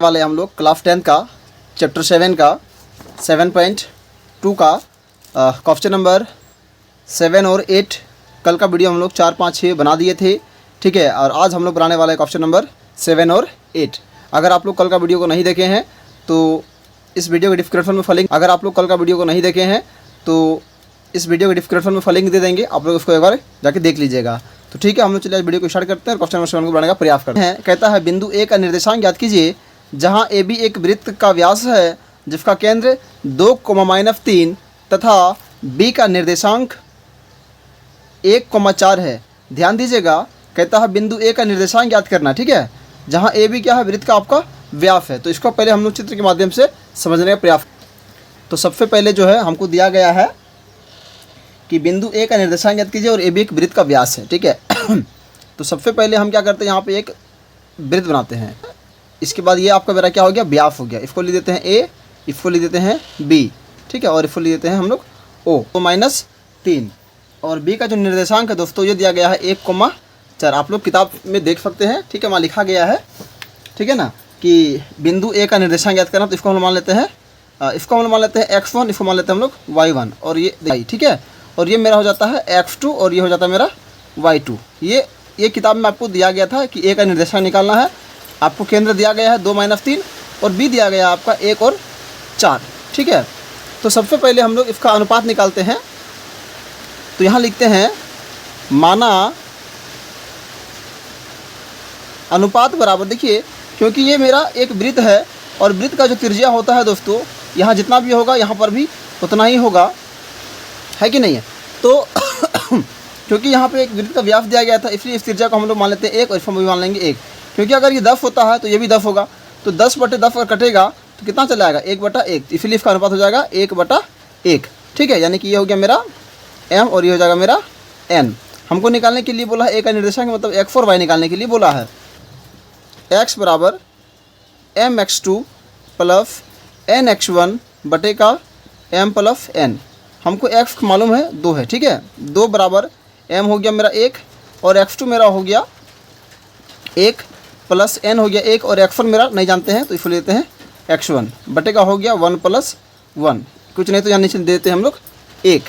वाले हम लोग क्लास 10 का चैप्टर 7 का 7.2 का क्वेश्चन नंबर 7 और 8 कल का वीडियो हम लोग 4, 5, 6 बना दिए थे, ठीक है। और आज हम लोग बनाने वाले हैं क्वेश्चन नंबर 7 और 8। अगर आप लोग कल का वीडियो को नहीं देखे हैं तो इस वीडियो के डिस्क्रिप्शन में लिंक इस वीडियो के डिस्क्रिप्शन में लिंक दे देंगे, आप लोग उसको एक बार जाके देख लीजिएगा। तो ठीक है, हम लोग चलिए वीडियो को स्टार्ट करते हैं और क्वेश्चन नंबर 7 को बनाने का प्रयास करते हैं। कहता है बिंदु ए का निर्देशांक ज्ञात कीजिए जहां ए बी एक वृत्त का व्यास है जिसका केंद्र 2, तथा बी का निर्देशांक 1, 4 है। ध्यान दीजिएगा, कहता है बिंदु ए का निर्देशांक ज्ञात करना, ठीक है, जहां ए बी क्या है, वृत्त का आपका व्यास है। तो इसको पहले हम लोग चित्र के माध्यम से समझने का प्रयास। तो सबसे पहले जो है हमको दिया गया है कि बिंदु ए का निर्देशांक ज्ञात कीजिए और ए बी एक वृत्त का व्यास है, ठीक है। तो सबसे पहले हम क्या करते हैं, यहाँ पे एक वृत्त बनाते हैं। इसके बाद ये आपका मेरा क्या हो गया, व्यास हो गया। इसको लिख देते हैं ए, इसको लिख देते हैं बी, ठीक है, और इसको लिख देते हैं हम लोग ओ। तो -3 और बी का जो निर्देशांक है दोस्तों ये दिया गया है 1, 4। आप लोग किताब में देख सकते हैं, ठीक है, वहाँ लिखा गया है, ठीक है ना, कि बिंदु ए का निर्देशांक ज्ञात करना। तो इसको हम मान लेते हैं x1, इसको मान लेते हैं हम लोग y1 और ये y, ठीक है। और ये मेरा हो जाता है x2 और ये हो जाता है मेरा y2। ये किताब में आपको दिया गया था कि ए का निर्देशांक निकालना है। आपको केंद्र दिया गया है 2, -3 और बी दिया गया है आपका 1 और 4, ठीक है। तो सबसे पहले हम लोग इसका अनुपात निकालते हैं। तो यहाँ लिखते हैं माना अनुपात बराबर, देखिए क्योंकि ये मेरा एक वृत्त है और वृत्त का जो त्रिज्या होता है दोस्तों, यहाँ जितना भी होगा यहाँ पर भी उतना ही होगा, है कि नहीं है। तो क्योंकि यहाँ पे एक वृत्त का व्यास दिया गया था इसलिए इस त्रिज्या को हम लोग मान लेते हैं 1 और इसको भी मान लेंगे 1। क्योंकि अगर ये 10 होता है तो ये भी 10 होगा, तो 10/10 अगर कटेगा तो कितना चला आएगा, 1/1। इसलिए इसका अनुपात हो जाएगा 1/1, ठीक है। यानी कि ये हो गया मेरा m और ये हो जाएगा मेरा n। हमको निकालने के लिए बोला है ए का निर्देशांक, मतलब x और y निकालने के लिए बोला है। x बराबर mx2 प्लस nx1 बटे का m प्लस n। हमको x मालूम है 2 है, ठीक है। 2 बराबर m हो गया मेरा 1 और x2 मेरा हो गया 1 प्लस n हो गया 1 और x1 मेरा नहीं जानते हैं तो इसको लेते हैं x1 बटे का हो गया 1 + 1, कुछ नहीं तो यहाँ नीचे देते हैं हम लोग 1।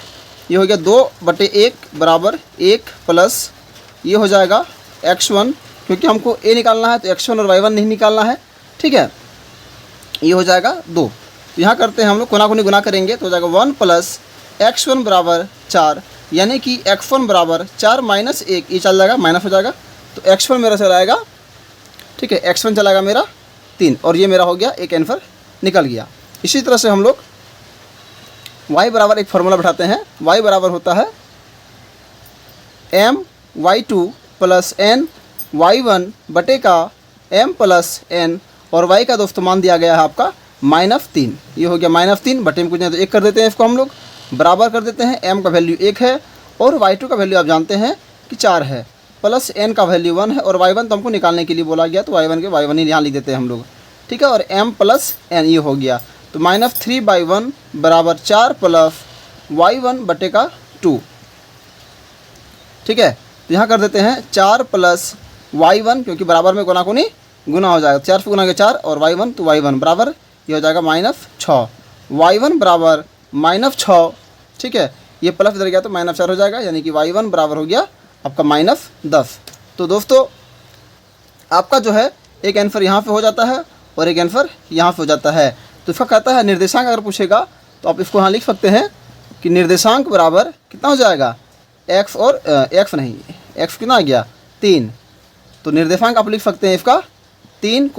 ये हो गया 2/1 बराबर 1 प्लस ये हो जाएगा x1, क्योंकि हमको a निकालना है तो x1 और y1 नहीं निकालना है, ठीक है। ये हो जाएगा 2। तो यहाँ करते हैं हम लोग कोना गुना करेंगे तो हो जाएगा 1 + x1 बराबर 4, यानी कि x1 बराबर 4 - 1, ये चल जाएगा माइनस हो जाएगा। तो x1 मेरा चला आएगा, ठीक है, x1 चला आएगा मेरा 3 और ये मेरा हो गया एक आंसर निकल गया। इसी तरह से हम लोग y बराबर एक फार्मूला बैठाते हैं। y बराबर होता है my2 + n y1 बटे का m + n और y का दोस्तों मान दिया गया है आपका -3। ये हो गया -3 बटे में कुछ नहीं तो 1 कर देते हैं, इसको हम लोग बराबर कर देते हैं। m का वैल्यू 1 है और y2 का वैल्यू आप जानते हैं कि 4 है, प्लस n का वैल्यू 1 है और y1 तो हमको निकालने के लिए बोला गया तो y1 के y1 ही यहाँ लिख देते हैं हम लोग, ठीक है। और m + n ये हो गया तो -3/1 बराबर 4 प्लस y1 बटे का 2, ठीक है। तो यहाँ कर देते हैं 4 + y1, क्योंकि बराबर में कोना कोनी गुना हो जाएगा, 4 से गुना के 4 और y1 तो y1 बराबर ये हो जाएगा -6। y1 बराबर -6, ठीक है। ये प्लस इधर गया तो -4 हो जाएगा, यानी कि y1 बराबर हो गया आपका -10। तो दोस्तों आपका जो है एक आंसर यहाँ पे हो जाता है और एक आंसर यहाँ पे हो जाता है। तो इसका कहता है निर्देशांक अगर पूछेगा तो आप इसको यहाँ लिख सकते हैं कि निर्देशांक बराबर कितना हो जाएगा, x और x नहीं, x कितना आ गया 3। तो निर्देशांक आप लिख सकते हैं इसका 3,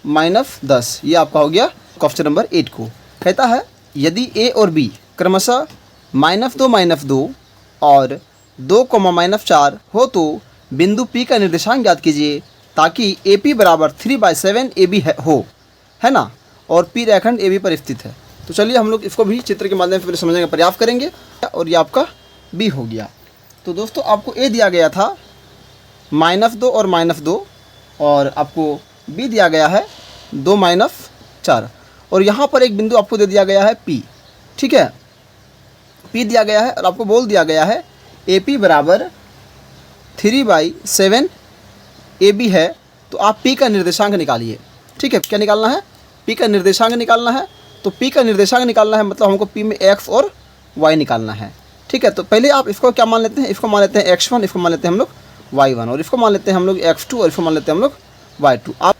-10। ये आपका हो गया क्वेश्चन नंबर 8 को। कहता है यदि a और b क्रमशः -2 और 2, -4 हो तो बिंदु P का निर्देशांक ज्ञात कीजिए ताकि AP बराबर 3/7 AB हो, है ना, और P रेखाखंड AB पर स्थित है। तो चलिए हम लोग इसको भी चित्र के माध्यम से समझने का प्रयास करेंगे और ये आपका B हो गया। तो दोस्तों आपको A दिया गया था -2 और -2 और आपको B दिया गया है 2, -4 और यहाँ पर एक बिंदु आपको दे दिया गया है P, ठीक है, P दिया गया है और आपको बोल दिया गया है AP बराबर 3/7 AB है। तो आप P का निर्देशांक निकालिए। ठीक है, क्या निकालना है, P का निर्देशांक निकालना है। तो P का निर्देशांक निकालना है मतलब हमको P में x और y निकालना है। ठीक है, तो पहले आप इसको क्या मान लेते हैं, इसको मान लेते हैं x1, इसको मान लेते हैं हम लोग y1, और इसको मान लेते हैं हम लोग x2, और इसको मान लेते हैं हम लोग y2। आप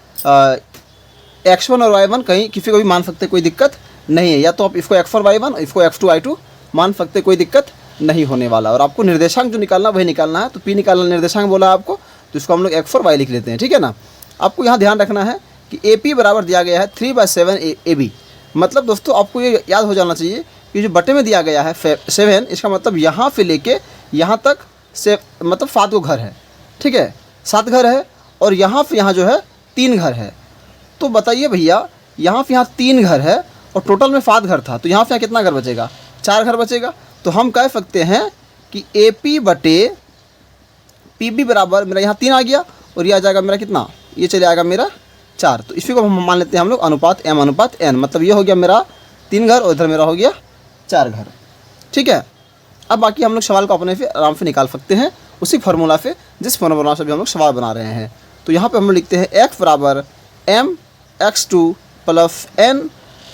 x1 और y1 कहीं किसी को भी मान सकते, कोई दिक्कत नहीं है, या तो आप इसको x1 y1 और इसको x2 y2 मान सकते, कोई दिक्कत नहीं होने वाला। और आपको निर्देशांक जो निकालना वही निकालना है। तो P निकालना निर्देशांक बोला आपको, तो इसको हम लोग x और y लिख लेते हैं। ठीक है ना, आपको यहाँ ध्यान रखना है कि AP बराबर दिया गया है 3/7 AB। मतलब दोस्तों आपको ये याद हो जाना चाहिए कि जो बटे में दिया गया है 7, इसका मतलब यहाँ से लेके यहाँ तक से मतलब 7 को घर है। ठीक है, 7 घर है, और यहाँ से यहाँ जो है 3 घर है। तो बताइए भैया, यहाँ से यहाँ 3 घर है और टोटल में 7 घर था, तो यहाँ से यहाँ कितना घर बचेगा, 4 घर बचेगा। तो हम कह सकते हैं कि AP बटे PB बराबर मेरा यहाँ 3 आ गया, और ये आ जाएगा मेरा कितना, ये चले आएगा मेरा 4। तो इसी को हम मान लेते हैं हम लोग अनुपात M अनुपात N। मतलब ये हो गया मेरा 3 घर और इधर मेरा हो गया 4 घर। ठीक है, अब बाकी हम लोग सवाल को अपने से आराम से निकाल सकते हैं उसी फार्मूला से, जिस फार्मूला से भी हम लोग सवाल बना रहे हैं। तो यहाँ पे हम लोग लिखते हैं x बराबर m x2 plus n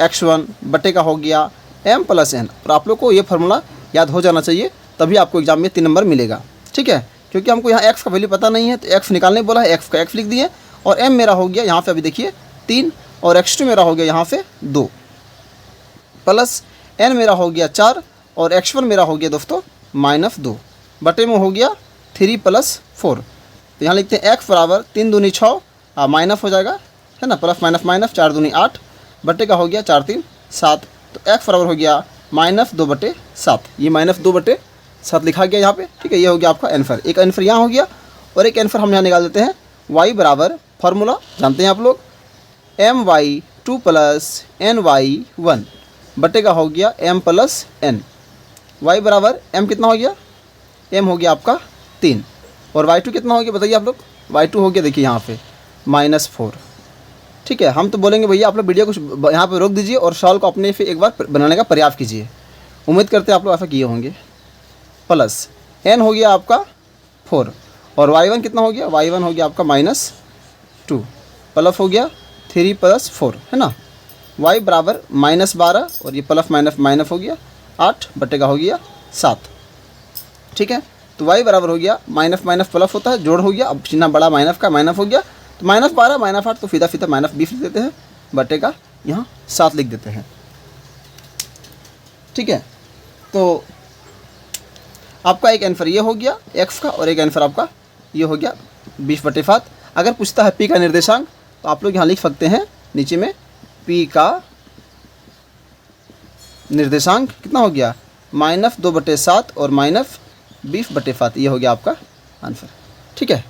x1 बटे का हो गया m प्लस n। और आप लोग को ये फार्मूला याद हो जाना चाहिए, तभी आपको एग्जाम में 3 नंबर मिलेगा। ठीक है, क्योंकि हमको यहाँ x का वैल्यू पता नहीं है, तो x निकालने बोला है, x का x लिख दिए, और m मेरा हो गया यहाँ पे अभी देखिए 3, और x2 मेरा हो गया यहाँ से 2, प्लस n मेरा हो गया 4, और x1 मेरा हो गया दोस्तों -2, बटे में हो गया 3 + 4। तो यहाँ लिखते हैं x बराबर 3 दूनी 6 माइनस हो जाएगा, है ना, प्लस माइनस माइनस 4 दूनी 8, बटे का हो गया 4 3 7। तो x बराबर हो गया -2/7। ये -2/7 लिखा गया यहाँ पे। ठीक है, ये हो गया आपका आंसर। एक आंसर यहाँ हो गया, और एक आंसर हम यहाँ निकाल देते हैं। y बराबर फार्मूला जानते हैं आप लोग, my2 + ny1 बटे का हो गया m + n। y बराबर m कितना हो गया, m हो गया आपका 3, और y2 कितना हो गया बताइए आप लोग, y2 हो गया देखिए यहाँ पे -4। ठीक है, हम तो बोलेंगे भैया आप लोग वीडियो को यहाँ पे रोक दीजिए और सवाल को अपने फिर एक बार बनाने का प्रयास कीजिए। उम्मीद करते हैं आप लोग ऐसा किए होंगे। प्लस n हो गया आपका 4, और y1 कितना हो गया, y1 हो गया आपका -2, प्लस हो गया 3 + 4, है ना। y बराबर -12, और ये प्लस माइनस माइनस हो गया 8 बटे का हो गया 7। ठीक है, तो y बराबर हो गया माइनस माइनस प्लस होता है, जोड़ हो गया, अब चिन्ह बड़ा माइनस का माइनस हो गया, तो -12 -8, तो फीता फीता -20 लिख देते हैं, बटे का यहाँ 7 लिख देते हैं। ठीक है, तो आपका एक आंसर ये हो गया x का, और एक आंसर आपका ये हो गया 20/7। अगर पूछता है P का निर्देशांक, तो आप लोग यहाँ लिख सकते हैं नीचे में, P का निर्देशांक कितना हो गया -2/7 और -20/7। ये हो गया आपका आंसर। ठीक है।